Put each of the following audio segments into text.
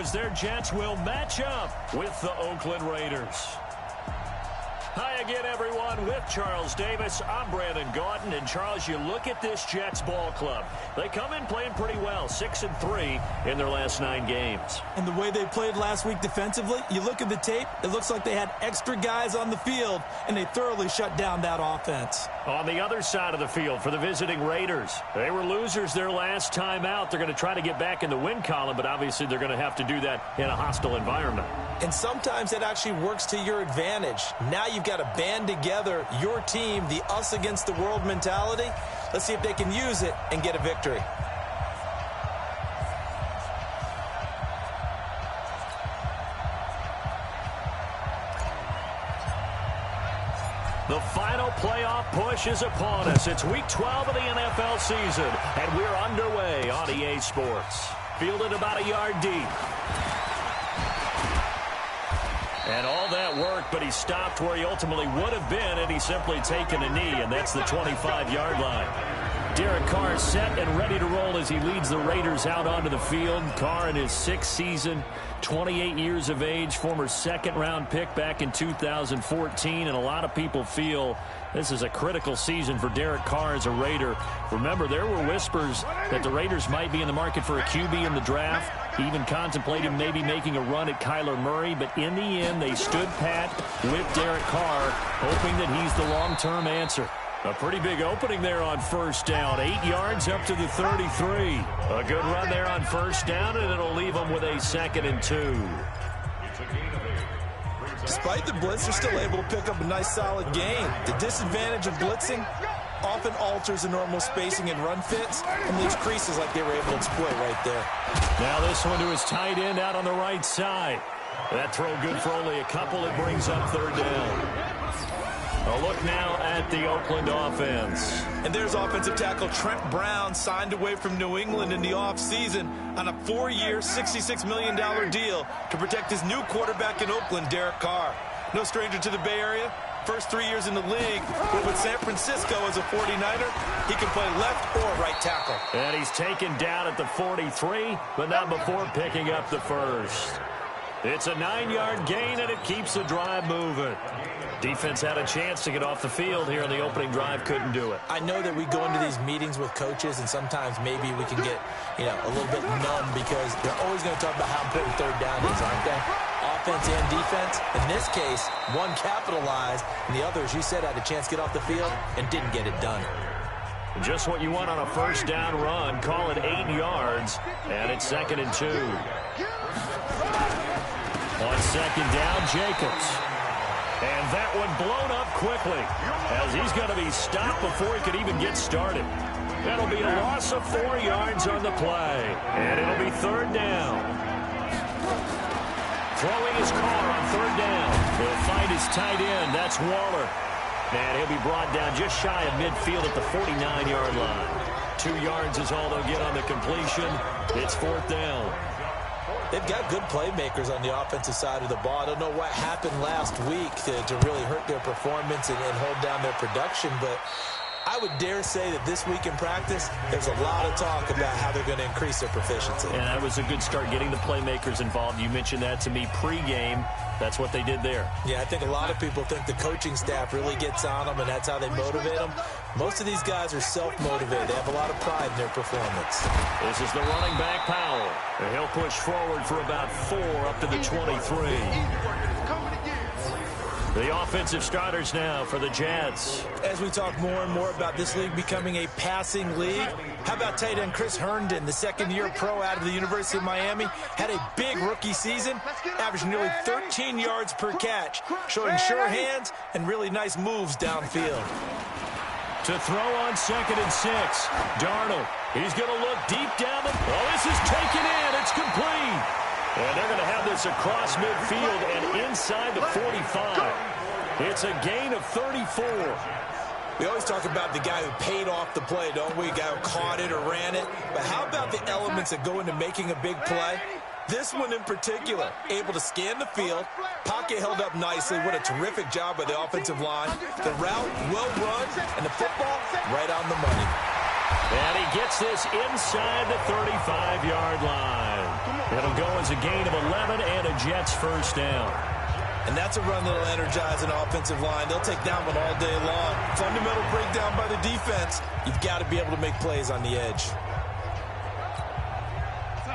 as their Jets will match up with the Oakland Raiders. Hi again, everyone. With Charles Davis, I'm Brandon Gaudin. And, Charles, you look at this Jets ball club. They come in playing pretty well, 6-3 in their last 9 games. And the way they played last week defensively, you look at the tape, it looks like they had extra guys on the field, and they thoroughly shut down that offense. On the other side of the field for the visiting Raiders, they were losers their last time out. They're going to try to get back in the win column, but obviously they're going to have to do that in a hostile environment. And sometimes it actually works to your advantage. Now you've got to band together your team, the us against the world mentality. Let's see if they can use it and get a victory. The final playoff push is upon us. It's week 12 of the NFL season, and we're underway on EA Sports. Fielded about a yard deep. And all that work, but he stopped where he ultimately would have been had he simply taken a knee, and that's the 25-yard line. Derek Carr is set and ready to roll as he leads the Raiders out onto the field. Carr in his 6th season, 28 years of age, former second-round pick back in 2014, and a lot of people feel this is a critical season for Derek Carr as a Raider. Remember, there were whispers that the Raiders might be in the market for a QB in the draft, even contemplating maybe making a run at Kyler Murray, but in the end, they stood pat with Derek Carr, hoping that he's the long-term answer. A pretty big opening there on first down. 8 yards up to the 33. A good run there on first down, and it'll leave them with a 2nd and 2. Despite the blitz, they're still able to pick up a nice, solid gain. The disadvantage of blitzing often alters the normal spacing and run fits and leaves creases like they were able to exploit right there. Now this one to his tight end out on the right side. That throw good for only a couple. It brings up 3rd down. A look now at the Oakland offense. And there's offensive tackle Trent Brown, signed away from New England in the offseason on a 4-year, $66 million deal to protect his new quarterback in Oakland, Derek Carr. No stranger to the Bay Area. First 3 years in the league, but with San Francisco as a 49er, he can play left or right tackle. And he's taken down at the 43, but not before picking up the first. It's a 9-yard gain, and it keeps the drive moving. Defense had a chance to get off the field here in the opening drive, couldn't do it. I know that we go into these meetings with coaches, and sometimes maybe we can get, a little bit numb because they're always going to talk about how important 3rd down is, aren't they? Offense and defense. In this case, one capitalized, and the other, as you said, had a chance to get off the field and didn't get it done. Just what you want on a first down run. Call it 8 yards, and it's 2nd and 2. On 2nd down, Jacobs. And that one blown up quickly as he's going to be stopped before he could even get started. That'll be a loss of 4 yards on the play, and it'll be 3rd down. Throwing his car on 3rd down. He'll find his tight end. That's Waller. And he'll be brought down just shy of midfield at the 49-yard line. 2 yards is all they'll get on the completion. It's 4th down. They've got good playmakers on the offensive side of the ball. I don't know what happened last week to really hurt their performance and hold down their production, but I would dare say that this week in practice, there's a lot of talk about how they're going to increase their proficiency. And that was a good start, getting the playmakers involved. You mentioned that to me pregame. That's what they did there. Yeah, I think a lot of people think the coaching staff really gets on them, and that's how they motivate them. Most of these guys are self-motivated. They have a lot of pride in their performance. This is the running back, Powell. And he'll push forward for about 4 up to the 23. The offensive starters now for the Jets. As we talk more and more about this league becoming a passing league, how about tight end Chris Herndon, the 2nd-year pro out of the University of Miami, had a big rookie season, averaged nearly 13 yards per catch, showing sure hands and really nice moves downfield. To throw on 2nd and 6, Darnold. He's going to look deep down the... Oh, this is taken in. It's complete. And they're going to have this across midfield and inside the 45. It's a gain of 34. We always talk about the guy who paid off the play, don't we? A guy who caught it or ran it. But how about the elements that go into making a big play? This one in particular, able to scan the field, pocket held up nicely. What a terrific job by the offensive line. The route, well run, and the football, right on the money. And he gets this inside the 35-yard line. It'll go as a gain of 11 and a Jets first down. And that's a run that'll energize an offensive line. They'll take that one all day long. Fundamental breakdown by the defense. You've got to be able to make plays on the edge.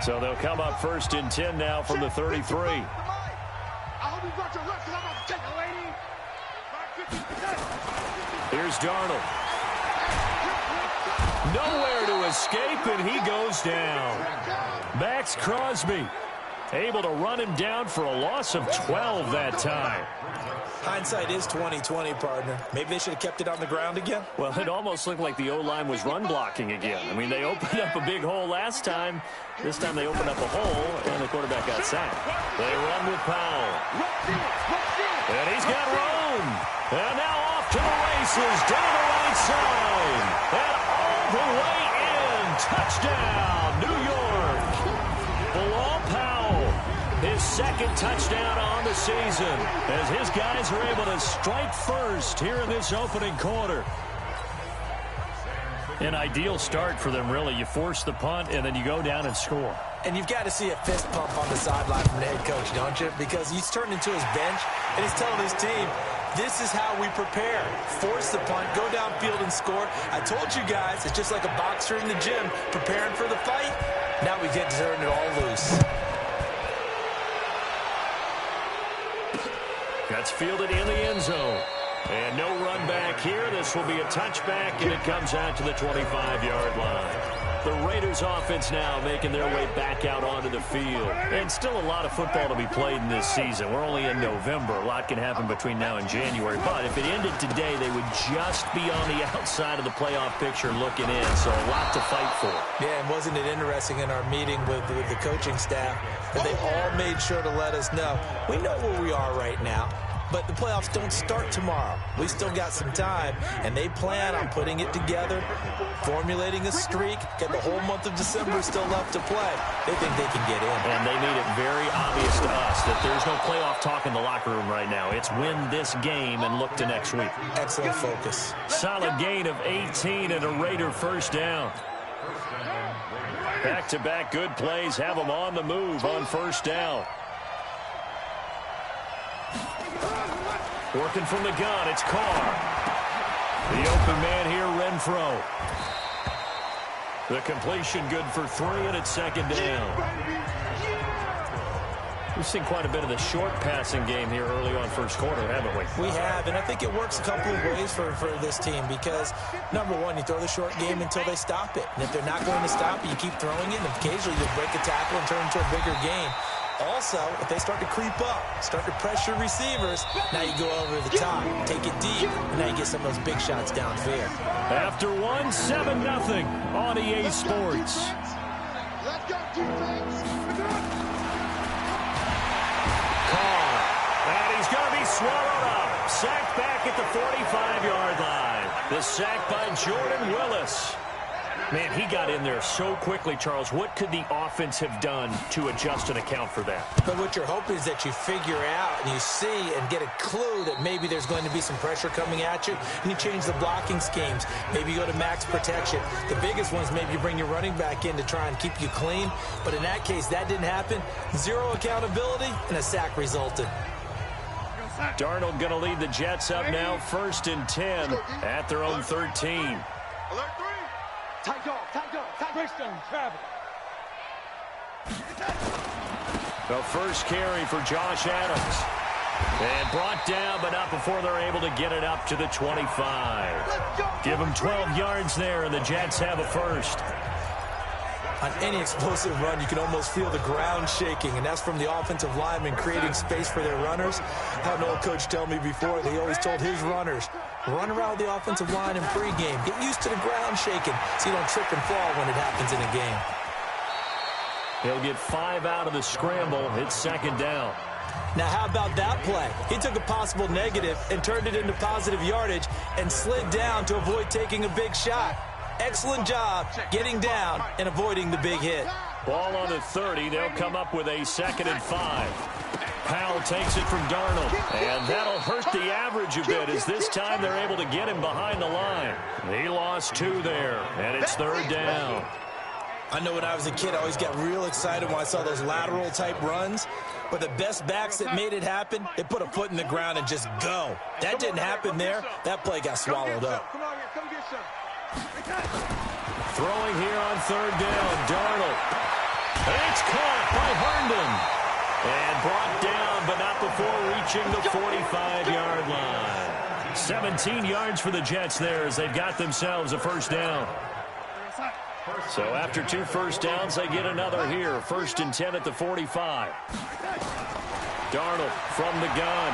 So they'll come up first and 10 now from the 33. Here's Darnold. Nowhere to escape, and he goes down. Max Crosby able to run him down for a loss of 12 that time. Hindsight is 20/20, partner. Maybe they should have kept it on the ground again. Well, it almost looked like the O-line was run blocking again. I mean, they opened up a big hole last time. This time they opened up a hole, and the quarterback got sacked. They run with Powell. And he's got room. And now off to the races, down the right side. And all the way in. Touchdown, New York. Bilal Powell, his second touchdown on the season, as his guys are able to strike first here in this opening quarter. An ideal start for them, really. You force the punt, and then you go down and score. And you've got to see a fist pump on the sideline from the head coach, don't you? Because he's turned into his bench, and he's telling his team, this is how we prepare. Force the punt, go downfield and score. I told you guys, it's just like a boxer in the gym preparing for the fight. Now we get to turn it all loose. That's fielded in the end zone. And no run back here. This will be a touchback, and it comes out to the 25-yard line. The Raiders offense now making their way back out onto the field. And still a lot of football to be played in this season. We're only in November. A lot can happen between now and January. But if it ended today, they would just be on the outside of the playoff picture looking in. So a lot to fight for. Yeah, and wasn't it interesting in our meeting with the coaching staff that they all made sure to let us know, we know where we are right now. But the playoffs don't start tomorrow. We still got some time, and they plan on putting it together, formulating a streak, get the whole month of December still left to play. They think they can get in. And they made it very obvious to us that there's no playoff talk in the locker room right now. It's win this game and look to next week. Excellent focus. Solid gain of 18 and a Raider first down. Back-to-back good plays have them on the move on first down. Working from the gun, it's Carr. The open man here, Renfro. The completion good for 3, and it's second down. We've seen quite a bit of the short passing game here early on first quarter, haven't we? We have, and I think it works a couple of ways for this team because, number one, you throw the short game until they stop it. And if they're not going to stop it, you keep throwing it, and occasionally you'll break a tackle and turn it into a bigger game. Also, if they start to creep up, start to pressure receivers, now you go over the top, take it deep, and now you get some of those big shots downfield. After one, 7-0 on EA Sports. Let's go, defense. Carr, and he's going to be swallowed up. Sacked back at the 45-yard line. The sack by Jordan Willis. Man, he got in there so quickly, Charles. What could the offense have done to adjust and account for that? But what you're hoping is that you figure out and you see and get a clue that maybe there's going to be some pressure coming at you, and you change the blocking schemes. Maybe you go to max protection. The biggest one is maybe you bring your running back in to try and keep you clean. But in that case, that didn't happen. Zero accountability, and a sack resulted. Darnold going to lead the Jets up now, 1st and 10 at their own 13. Alert 3. Tight dog, Christian, travel. The first carry for Josh Adams. And brought down, but not before they're able to get it up to the 25. Give them 12 yards there, and the Jets have a first. On any explosive run, you can almost feel the ground shaking, and that's from the offensive linemen creating space for their runners. I had an old coach tell me before, they always told his runners, run around the offensive line in pregame. Get used to the ground shaking so you don't trip and fall when it happens in a game. He'll get 5 out of the scramble. It's second down. Now, how about that play? He took a possible negative and turned it into positive yardage and slid down to avoid taking a big shot. Excellent job getting down and avoiding the big hit. Ball on the 30. They'll come up with a 2nd and 5. Powell takes it from Darnold, and that'll hurt the average a bit as this time they're able to get him behind the line. He lost 2 there, and it's 3rd down. I know when I was a kid, I always got real excited when I saw those lateral-type runs. But the best backs that made it happen, they put a foot in the ground and just go. That didn't happen there. That play got swallowed up. Throwing here on third down, Darnold. It's caught by Herndon. And brought down, but not before reaching the 45-yard line. 17 yards for the Jets there as they've got themselves a first down. So after 2 first downs, they get another here. 1st and 10 at the 45. Darnold from the gun.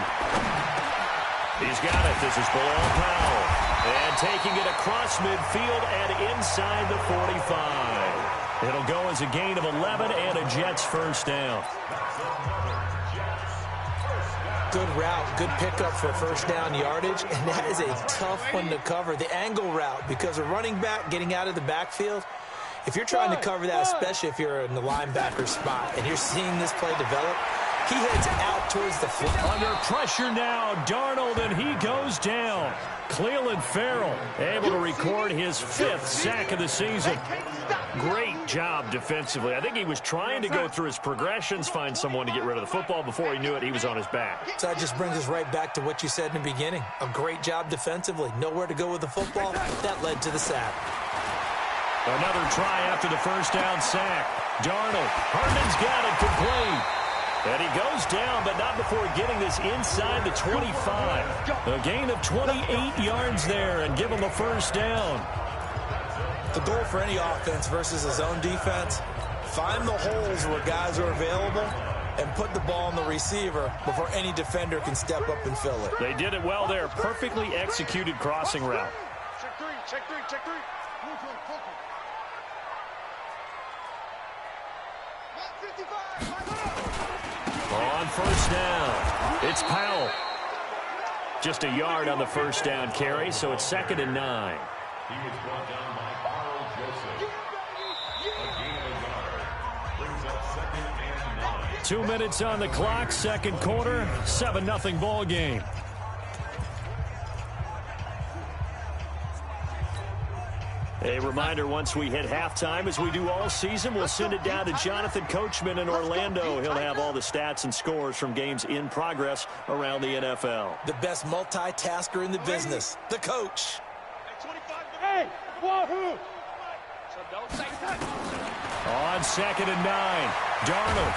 He's got it. This is Bilal Powell. And taking it across midfield and inside the 45. It'll go as a gain of 11 and a Jets first down. Good route, good pickup for first down yardage, and that is a tough one to cover. The angle route, because a running back getting out of the backfield, if you're trying to cover that, especially if you're in the linebacker spot and you're seeing this play develop, he heads out towards the field. Under pressure now, Darnold, and he goes down. Clelin Ferrell able to record his 5th sack of the season. Great job defensively. I think he was trying to go through his progressions, find someone to get rid of the football. Before he knew it, he was on his back. So that just brings us right back to what you said in the beginning. A great job defensively. Nowhere to go with the football. That led to the sack. Another try after the first down sack. Darnold. Herndon's got it complete. And he goes down, but not before getting this inside the 25. A gain of 28 yards there and give him a first down. The goal for any offense versus his own defense, find the holes where guys are available and put the ball on the receiver before any defender can step up and fill it. They did it well there. Perfectly executed crossing route. Check three, check three, check three. On first down, it's Powell. Just a yard on the first down carry, so it's 2nd and 9. He was brought down by Carl Joseph. A gain of a yard. Brings up 2nd and 9. 2 minutes on the clock, second quarter, 7-0 ball game. A reminder, once we hit halftime, as we do all season, we'll send it down to Jonathan Coachman in Orlando. He'll have all the stats and scores from games in progress around the NFL. The best multitasker in the business, the coach. Hey, wahoo! On 2nd and 9, Darnold.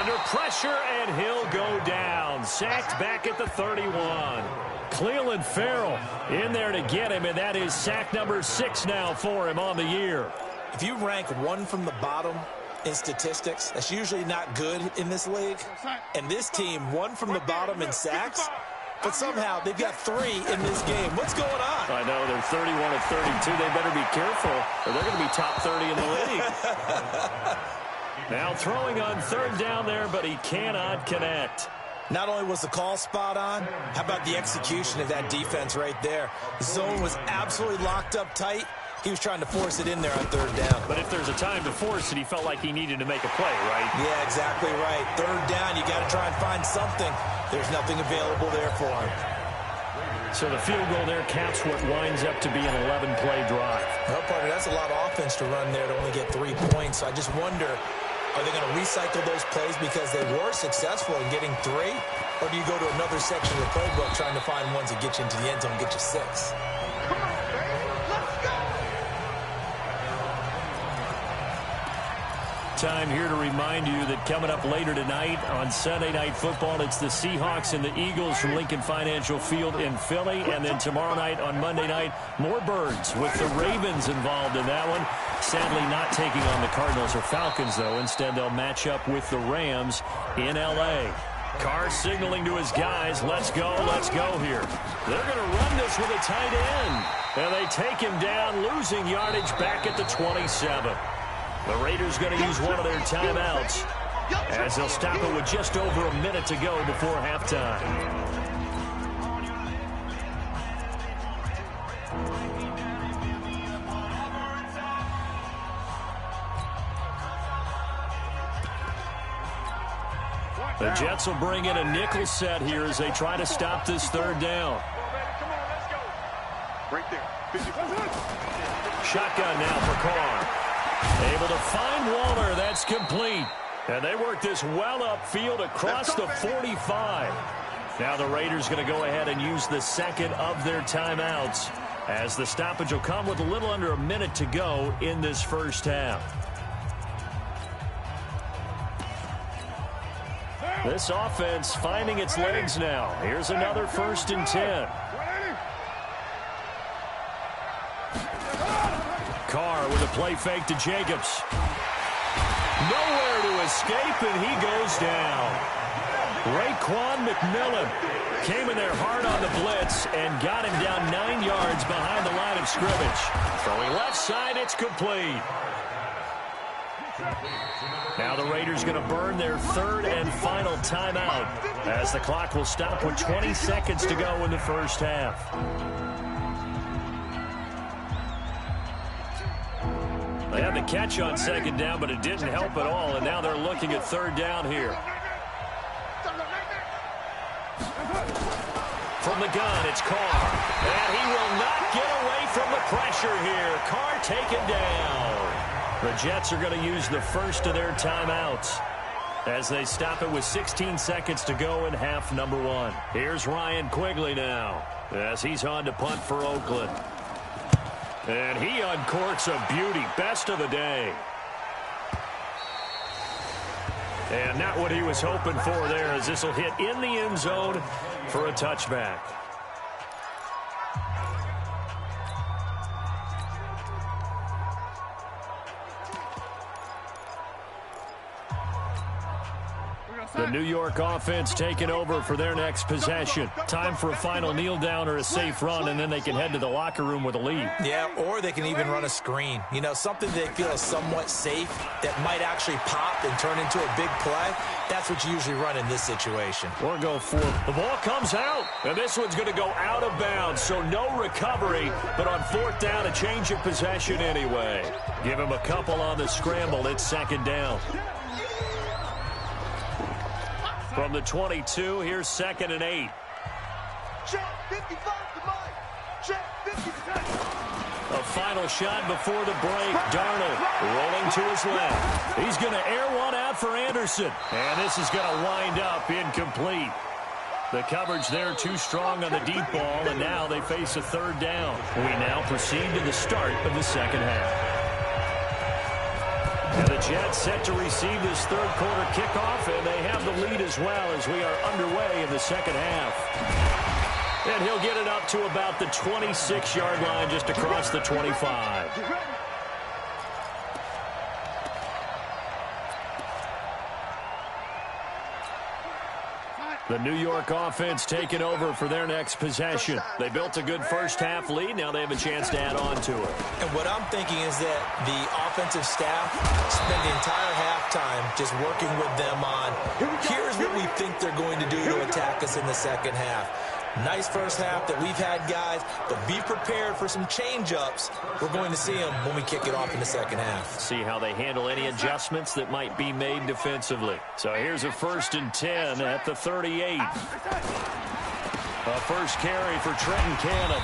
Under pressure, and he'll go down. Sacked back at the 31. Clelin Ferrell in there to get him, and that is sack number 6 now for him on the year. If you rank one from the bottom in statistics, that's usually not good in this league. And this team, one from the bottom in sacks, but somehow they've got 3 in this game. What's going on? I know, they're 31 of 32. They better be careful, or they're going to be top 30 in the league. Now throwing on 3rd down there, but he cannot connect. Not only was the call spot on, how about the execution of that defense right there? The zone was absolutely locked up tight. He was trying to force it in there on 3rd down. But if there's a time to force it, he felt like he needed to make a play, right? Yeah, exactly right. 3rd down, you got to try and find something. There's nothing available there for him. So the field goal there caps what winds up to be an 11-play drive. Well, partner, that's a lot of offense to run there to only get 3 points. So I just wonder, are they going to recycle those plays because they were successful in getting 3? Or do you go to another section of the playbook trying to find ones that get you into the end zone and get you 6? Time here to remind you that coming up later tonight on Sunday Night Football, it's the Seahawks and the Eagles from Lincoln Financial Field in Philly. And then tomorrow night on Monday night, more Birds with the Ravens involved in that one. Sadly not taking on the Cardinals or Falcons, though. Instead, they'll match up with the Rams in L.A. Carr signaling to his guys, let's go here. They're going to run this with a tight end. And they take him down, losing yardage back at the 27. The Raiders going to use one of their timeouts as they'll stop it with just over a minute to go before halftime. The Jets will bring in a nickel set here as they try to stop this 3rd down. Right there. Shotgun now for Carr. Able to find Waller. That's complete. And they work this well upfield across the 45. Now the Raiders going to go ahead and use the second of their timeouts, as the stoppage will come with a little under a minute to go in this first half. This offense finding its legs now. Here's another 1st and 10. Carr with a play fake to Jacobs. Nowhere to escape, and he goes down. Raekwon McMillan came in there hard on the blitz and got him down 9 yards behind the line of scrimmage. Throwing left side, it's complete. Now the Raiders going to burn their 3rd and final timeout, as the clock will stop with 20 seconds to go in the first half. They had the catch on 2nd down, but it didn't help at all, and now they're looking at 3rd down here. From the gun, it's Carr, and he will not get away from the pressure here. Carr taken down. The Jets are going to use the first of their timeouts as they stop it with 16 seconds to go in half number 1. Here's Ryan Quigley now as he's on to punt for Oakland. And he uncorks a beauty. Best of the day. And not what he was hoping for there, as this will hit in the end zone for a touchback. The New York offense taking over for their next possession. Time for a final kneel down or a safe run, and then they can head to the locker room with a lead. Yeah, or they can even run a screen. You know, something they feel is somewhat safe that might actually pop and turn into a big play. That's what you usually run in this situation. Or go for it. The ball comes out, and this one's going to go out of bounds, so no recovery, but on 4th down, a change of possession anyway. Give him a couple on the scramble. It's 2nd down. From the 22, here's 2nd and 8. Check 55 to Mike. Check 55. A final shot before the break. Darnold rolling to his left. He's going to air one out for Anderson. And this is going to wind up incomplete. The coverage there too strong on the deep ball, and now they face a 3rd down. We now proceed to the start of the second half. And the Jets set to receive this 3rd quarter kickoff, and they have the lead as well as we are underway in the second half. And he'll get it up to about the 26-yard line, just across the 25. The New York offense taking over for their next possession. They built a good first half lead. Now they have a chance to add on to it. And what I'm thinking is that the offensive staff spend the entire halftime just working with them on, here's what we think they're going to do to attack us in the second half. Nice first half that we've had, guys, but be prepared for some change-ups. We're going to see them when we kick it off in the second half. See how they handle any adjustments that might be made defensively. So here's a 1st and 10 at the 38. A first carry for Trenton Cannon.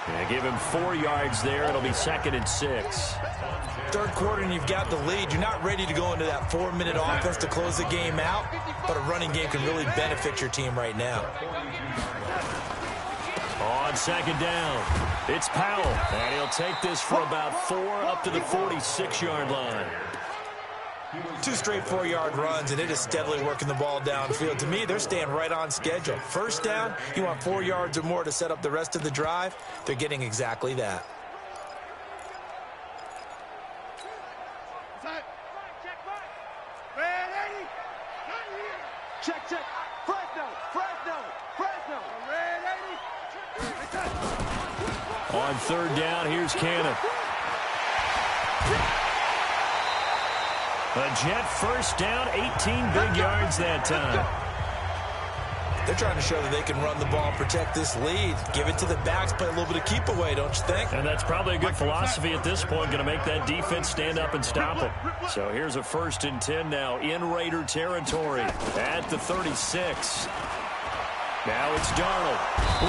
And give him 4 yards there. It'll be 2nd and 6. 3rd quarter and you've got the lead. You're not ready to go into that 4-minute offense to close the game out, but a running game can really benefit your team right now. On 2nd down, it's Powell, and he'll take this for about 4 up to the 46-yard line. 2 straight 4-yard runs, and it is steadily working the ball downfield. To me, they're staying right on schedule. First down, you want 4 yards or more to set up the rest of the drive. They're getting exactly that. Check, check. Fresno, Fresno, Fresno. On 3rd down, here's Cannon. A Jet first down, 18 big yards that time. They're trying to show that they can run the ball and protect this lead. Give it to the backs, play a little bit of keep away, don't you think? And that's probably a good philosophy at this point, going to make that defense stand up and stop them. So here's a 1st and 10 now in Raider territory at the 36. Now it's Darnold.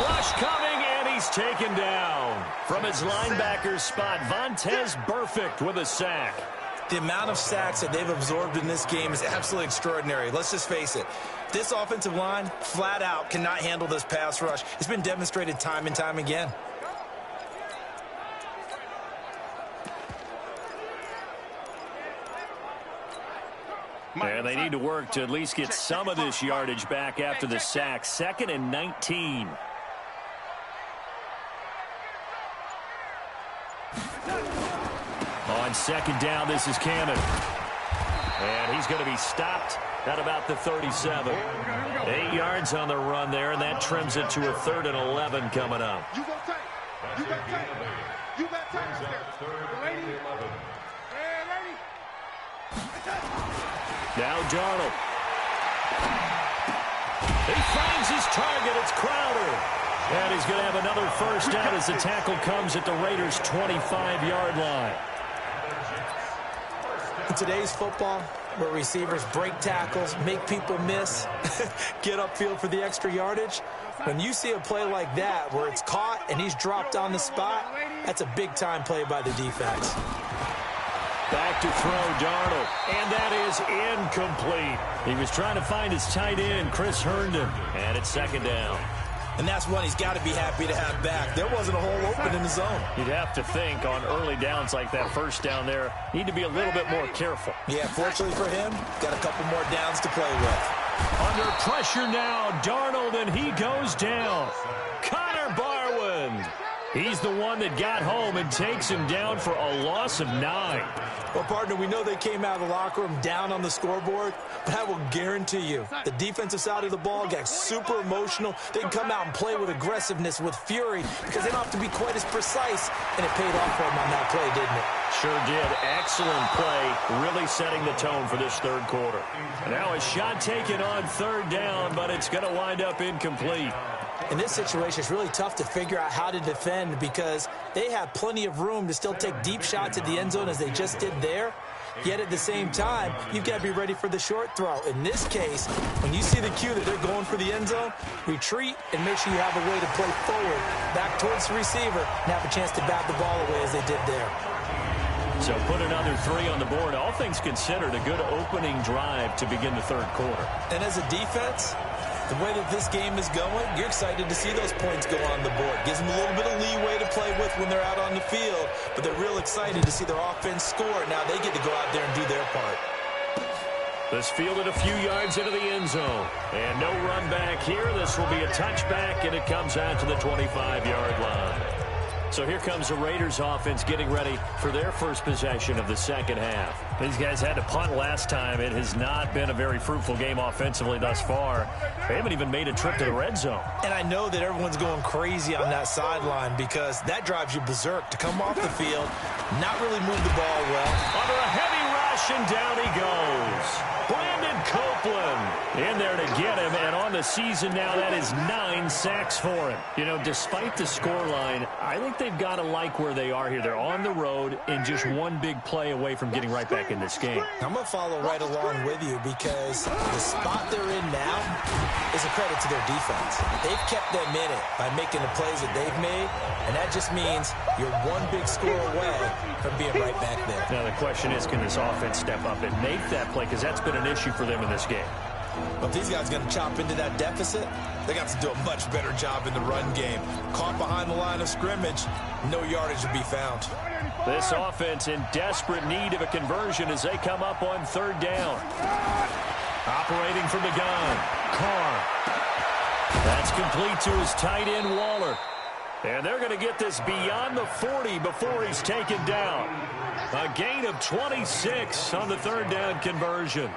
Rush coming, and he's taken down. From his linebacker's spot, Vontaze Burfict with a sack. The amount of sacks that they've absorbed in this game is absolutely extraordinary. Let's just face it. This offensive line, flat out, cannot handle this pass rush. It's been demonstrated time and time again. And they need to work to at least get some of this yardage back after the sack. 2nd and 19. On 2nd down, this is Cannon. And he's going to be stopped at about the 37. 8 yards on the run there, and that trims it to a 3rd and 11 coming up. You go take. You got take. You got take. Lady. Lady. Now Darnold. He finds his target. It's Crowder. And he's going to have another first down as the tackle comes at the Raiders' 25-yard line. In today's football, where receivers break tackles, make people miss, get upfield for the extra yardage, when you see a play like that where it's caught and he's dropped on the spot, that's a big-time play by the defense. Back to throw, Darnold, and that is incomplete. He was trying to find his tight end, Chris Herndon, and it's 2nd down. And that's one he's got to be happy to have back. There wasn't a hole open in the zone. You'd have to think on early downs like that first down there, need to be a little bit more careful. Yeah, fortunately for him, got a couple more downs to play with. Under pressure now, Darnold, and he goes down. Connor Barwin. He's the one that got home and takes him down for a loss of 9. Well, partner, we know they came out of the locker room down on the scoreboard, but I will guarantee you the defensive side of the ball got super emotional. They can come out and play with aggressiveness, with fury, because they don't have to be quite as precise, and it paid off for them on that play, didn't it? Sure did. Excellent play, really setting the tone for this 3rd quarter. And now a shot taken on 3rd down, but it's going to wind up incomplete. In this situation, it's really tough to figure out how to defend because they have plenty of room to still take deep shots at the end zone as they just did there. Yet at the same time, you've got to be ready for the short throw. In this case, when you see the cue that they're going for the end zone, retreat and make sure you have a way to play forward, back towards the receiver, and have a chance to bat the ball away as they did there. So put another 3 on the board. All things considered, a good opening drive to begin the 3rd quarter. And as a defense, the way that this game is going, you're excited to see those points go on the board. Gives them a little bit of leeway to play with when they're out on the field, but they're real excited to see their offense score. Now they get to go out there and do their part. This fielded a few yards into the end zone. And no run back here. This will be a touchback, and it comes out to the 25-yard line. So here comes the Raiders offense getting ready for their first possession of the 2nd half. These guys had to punt last time. It has not been a very fruitful game offensively thus far. They haven't even made a trip to the red zone. And I know that everyone's going crazy on that sideline because that drives you berserk to come off the field, not really move the ball well. Under a heavy rush, and down he goes. Brandon Copeland in there to get him, and on the season now, that is 9 sacks for him. You know, despite the scoreline, I think they've got to like where they are here. They're on the road and just one big play away from getting right back in this game. I'm going to follow right along with you because the spot they're in now is a credit to their defense. They've kept them in it by making the plays that they've made, and that just means you're one big score away from being right back there. Now, the question is, can this offense step up and make that play? Because that's been an issue for them in this game. But if these guys are going to chop into that deficit, they got to do a much better job in the run game. Caught behind the line of scrimmage, no yardage to be found. This offense in desperate need of a conversion as they come up on 3rd down. Operating from the gun, Carr. That's complete to his tight end, Waller. And they're going to get this beyond the 40 before he's taken down. A gain of 26 on the 3rd down conversion.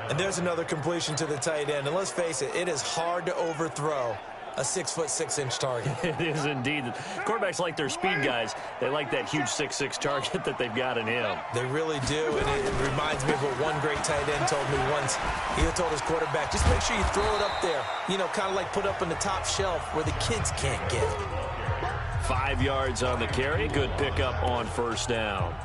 And there's another completion to the tight end. And let's face it, it is hard to overthrow a 6'6" target. It is indeed. Quarterbacks like their speed guys. They like that huge 6'6" target that they've got in him. They really do, and it reminds me of what one great tight end told me once. He told his quarterback, just make sure you throw it up there. You know, kind of like put up on the top shelf where the kids can't get it. 5 yards on the carry. Good pickup on 1st down.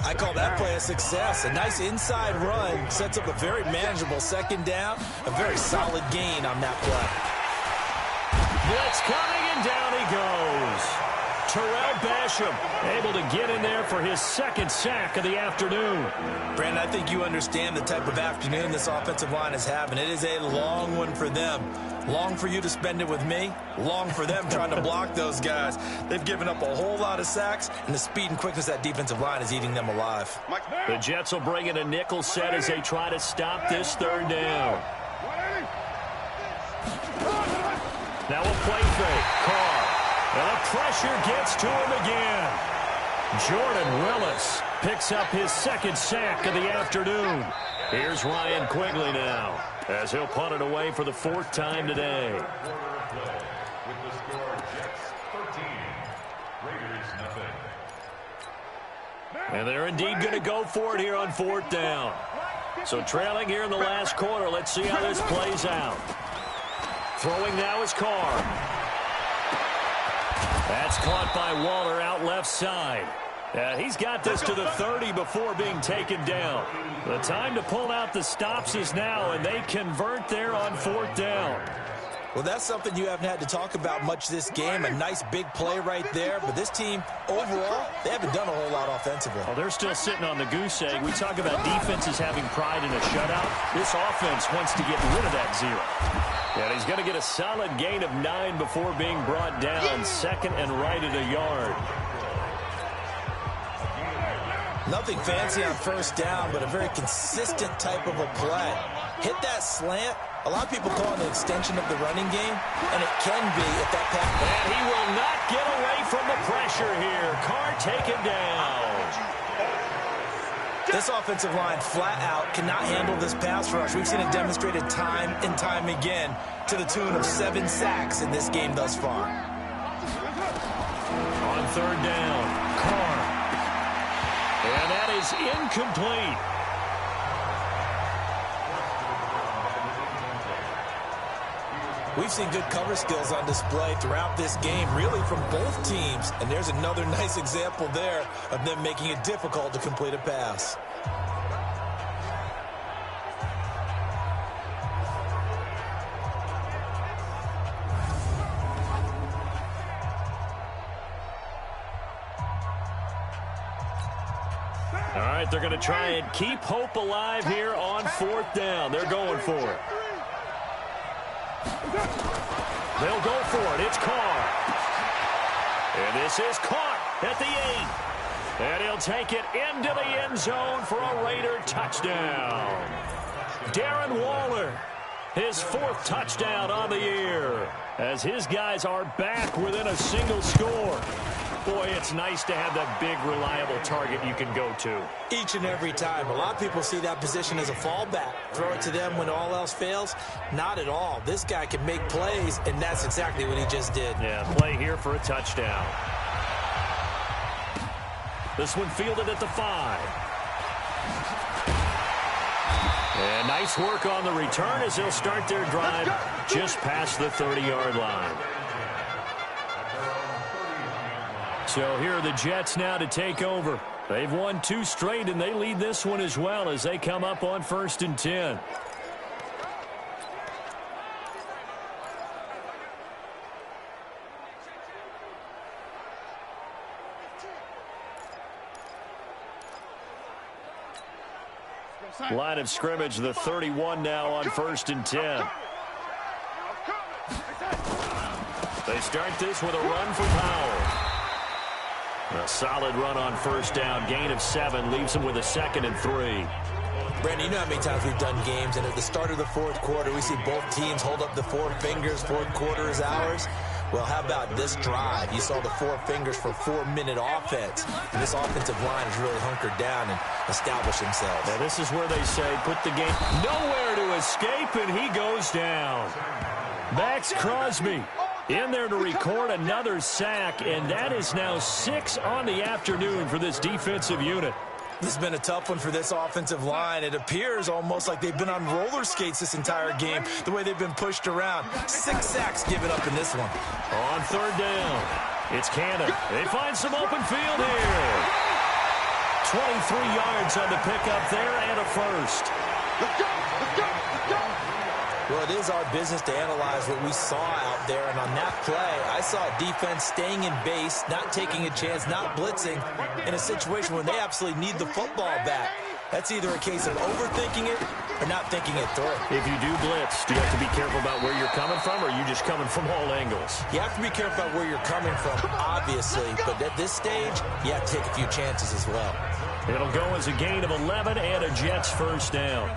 I call that play a success. A nice inside run sets up a very manageable 2nd down. A very solid gain on that play. blitz coming, and down he goes. Terrell Basham able to get in there for his second sack of the afternoon. Brandon, I think you understand the type of afternoon this offensive line is having. It is a long one for them. Long for you to spend it with me. Long for them trying to block those guys. They've given up a whole lot of sacks, and the speed and quickness of that defensive line is eating them alive. The Jets will bring in a nickel set as they try to stop this third down. Now a play fake. Carr. And the pressure gets to him again. Jordan Willis picks up his second sack of the afternoon. Here's Ryan Quigley now, as he'll punt it away for the fourth time today. With the score, Jets 13, Raiders nothing. And they're indeed going to go for it here on fourth down. So trailing here in the last quarter. Let's see how this plays out. Throwing now is Carr. That's caught by Waller out left side. He's got this to the 30 before being taken down. The time to pull out the stops is now, and they convert there on fourth down. Well, that's something you haven't had to talk about much this game. A nice big play right there. But this team, overall, they haven't done a whole lot offensively. Well, they're still sitting on the goose egg. We talk about defenses having pride in a shutout. This offense wants to get rid of that zero. And he's going to get a solid gain of 9 before being brought down. Second and right at a yard. Nothing fancy on first down, but a very consistent type of a play. Hit that slant. A lot of people call it an extension of the running game, and it can be if that pass. And he will not get away from the pressure here. Carr taken down. This offensive line flat out cannot handle this pass rush. We've seen it demonstrated time and time again to the tune of 7 sacks in this game thus far. On third down, Carr. And that is incomplete. We've seen good cover skills on display throughout this game, really from both teams. And there's another nice example there of them making it difficult to complete a pass. All right, they're going to try and keep hope alive here on fourth down. They're going for it. They'll go for it. It's Carr. And this is caught at the 8. And he'll take it into the end zone for a Raider touchdown. Darren Waller, his 4th touchdown on the year, as his guys are back within a single score. Boy, it's nice to have that big, reliable target you can go to. Each and every time. A lot of people see that position as a fallback. Throw it to them when all else fails. Not at all. This guy can make plays, and that's exactly what he just did. Yeah, play here for a touchdown. This one fielded at the 5. And nice work on the return as they'll start their drive just past the 30-yard line. So here are the Jets now to take over. They've won 2 straight, and they lead this one as well as they come up on 1st and 10. Line of scrimmage, the 31 now on 1st and 10. They start this with a run from Powell. A solid run on first down. Gain of 7 leaves him with a 2nd and 3. Brandon, you know how many times we've done games, and at the start of the 4th quarter, we see both teams hold up the 4 fingers. 4th quarter is ours. Well, how about this drive? You saw the 4 fingers for 4-minute offense. And this offensive line has really hunkered down and established themselves. Now, this is where they say put the game nowhere to escape, and he goes down. Max Crosby in there to record another sack, and that is now 6 on the afternoon for this defensive unit. This has been a tough one for this offensive line. It appears almost like they've been on roller skates this entire game, the way they've been pushed around. 6 sacks given up in this one. On third down, it's Cannon. They find some open field here. 23 yards on the pickup there and a first. Let's go! Let's go! Let's go! Well, it is our business to analyze what we saw out there, and on that play, I saw a defense staying in base, not taking a chance, not blitzing, in a situation where they absolutely need the football back. That's either a case of overthinking it or not thinking it through. If you do blitz, do you have to be careful about where you're coming from, or are you just coming from all angles? You have to be careful about where you're coming from, obviously, but at this stage, you have to take a few chances as well. It'll go as a gain of 11 and a Jets first down.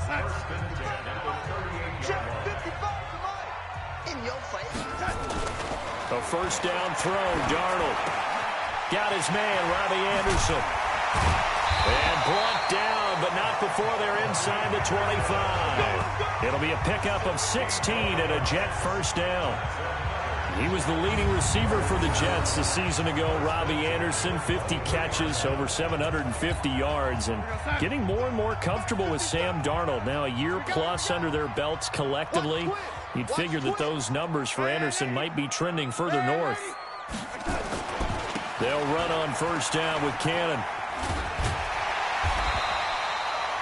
A first down throw, Darnold. Got his man, Robbie Anderson. And brought down, but not before they're inside the 25. It'll be a pickup of 16 and a Jet first down. He was the leading receiver for the Jets a season ago. Robbie Anderson, 50 catches, over 750 yards, and getting more and more comfortable with Sam Darnold. Now a year plus under their belts collectively. You'd figure that those numbers for Anderson might be trending further north. They'll run on first down with Cannon.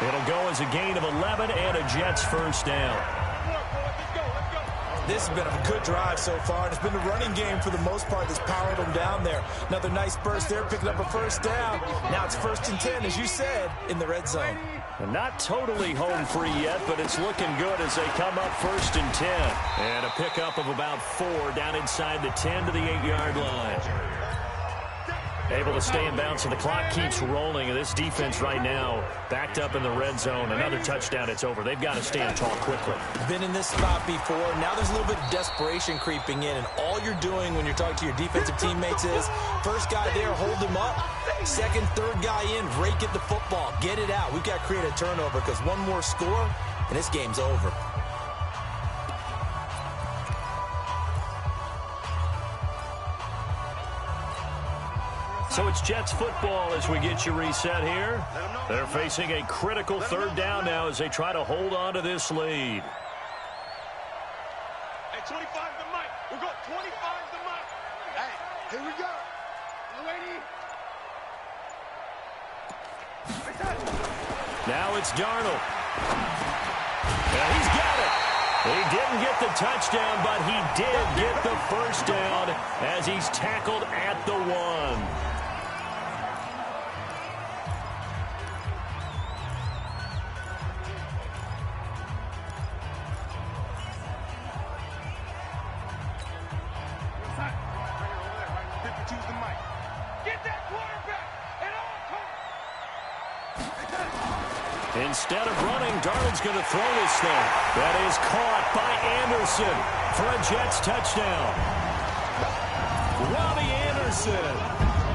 It'll go as a gain of 11 and a Jets first down. This has been a good drive so far, and it's been the running game for the most part that's powered them down there. Another nice burst there, picking up a first down. Now it's 1st and 10, as you said, in the red zone. And not totally home free yet, but it's looking good as they come up 1st and 10. And a pickup of about 4 down inside the 10 to the 8-yard line. Able to stay in bounds, so the clock keeps rolling. And this defense right now backed up in the red zone. Another touchdown, it's over. They've got to stand tall quickly. Been in this spot before. Now there's a little bit of desperation creeping in. And all you're doing when you're talking to your defensive teammates is, first guy there, hold him up. Second, third guy in, rake at the football. Get it out. We've got to create a turnover because one more score, and this game's over. So it's Jets football as we get you reset here. They're facing a critical third down now as they try to hold on to this lead. Hey, 25 the mic. We're going 25 the mic. Hey, here we go. Lady. Now it's Darnold. And he's got it. He didn't get the touchdown, but he did get the first down as he's tackled at the 1. Instead of running, Darnold's going to throw this thing. That is caught by Anderson for a Jets touchdown. Robbie Anderson,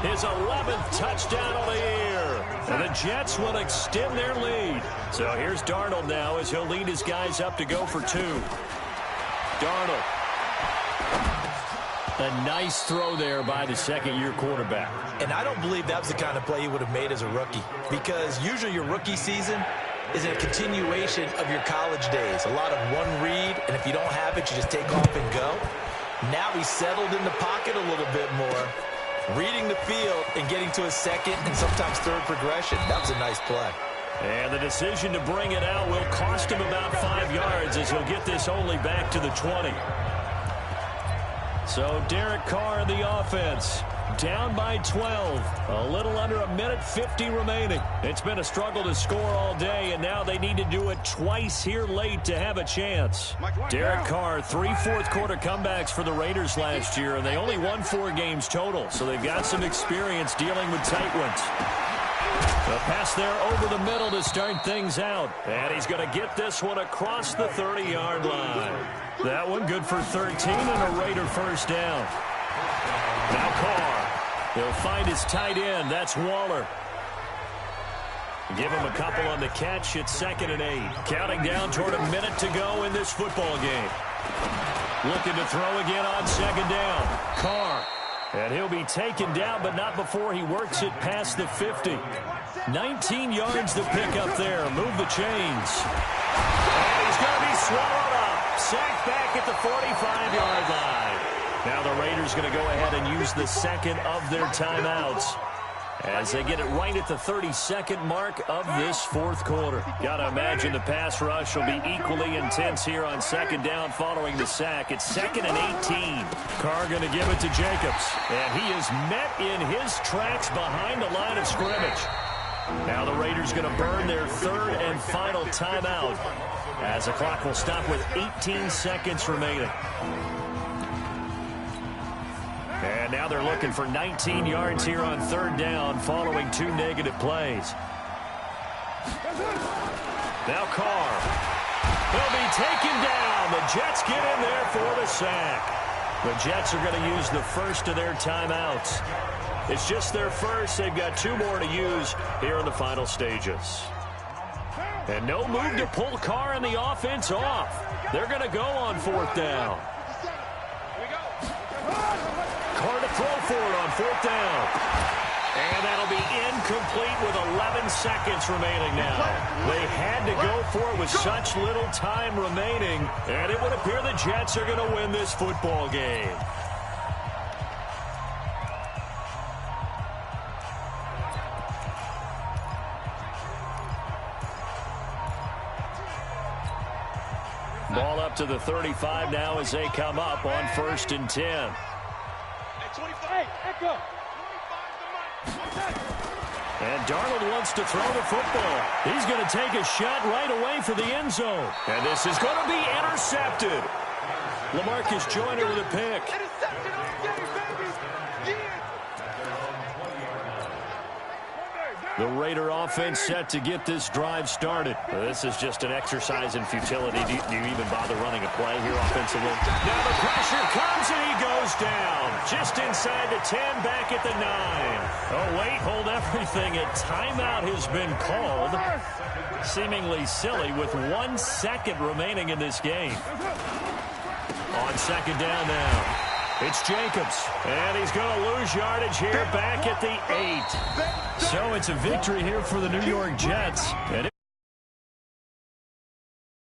his 11th touchdown of the year. And the Jets will extend their lead. So here's Darnold now as he'll lead his guys up to go for 2. Darnold. A nice throw there by the second-year quarterback. And I don't believe that was the kind of play he would have made as a rookie, because usually your rookie season is a continuation of your college days. A lot of one read, and if you don't have it, you just take off and go. Now he's settled in the pocket a little bit more, reading the field and getting to a second and sometimes third progression. That was a nice play. And the decision to bring it out will cost him about 5 yards as he'll get this only back to the 20. So Derek Carr in the offense, down by 12. A little under a minute 50 remaining. It's been a struggle to score all day, and now they need to do it twice here late to have a chance. Derek Carr, 3 fourth-quarter comebacks for the Raiders last year, and they only won 4 games total, so they've got some experience dealing with tight ones. A pass there over the middle to start things out, and he's going to get this one across the 30-yard line. That one good for 13 and a Raider first down. Now Carr. He'll find his tight end. That's Waller. Give him a couple on the catch. It's 2nd and 8. Counting down toward a minute to go in this football game. Looking to throw again on 2nd down. Carr. And he'll be taken down, but not before he works it past the 50. 19 yards to pick up there. Move the chains. And he's going to be swallowed up. Sacked back at the 45-yard line. Now the Raiders going to go ahead and use the second of their timeouts. as they get it right at the 32nd mark of this fourth quarter. Got to imagine the pass rush will be equally intense here on second down following the sack. It's 2nd and 18. Carr going to give it to Jacobs, and he is met in his tracks behind the line of scrimmage. Now the Raiders going to burn their third and final timeout as the clock will stop with 18 seconds remaining. And now they're looking for 19 yards here on third down following 2 negative plays. Now Carr. He'll be taken down. The Jets get in there for the sack. The Jets are going to use the first of their timeouts. It's just their first. They've got 2 more to use here in the final stages. And no move to pull Carr and the offense off. They're going to go on fourth down. Carr to throw for it on fourth down. And that'll be incomplete with 11 seconds remaining now. They had to go for it with such little time remaining, and it would appear the Jets are going to win this football game. Ball up to the 35 now as they come up on 1st and 10. And Darnold wants to throw the football. He's going to take a shot right away for the end zone. And this is going to be intercepted. LaMarcus Joyner with a pick. The Raider offense set to get this drive started. This is just an exercise in futility. Do you even bother running a play here offensively? Now the pressure comes and he goes down. Just inside the 10, back at the 9. Oh, wait, hold everything. A timeout has been called. Seemingly silly with 1 second remaining in this game. On second down now. It's Jacobs, and he's going to lose yardage here back at the 8. So it's a victory here for the New York Jets. And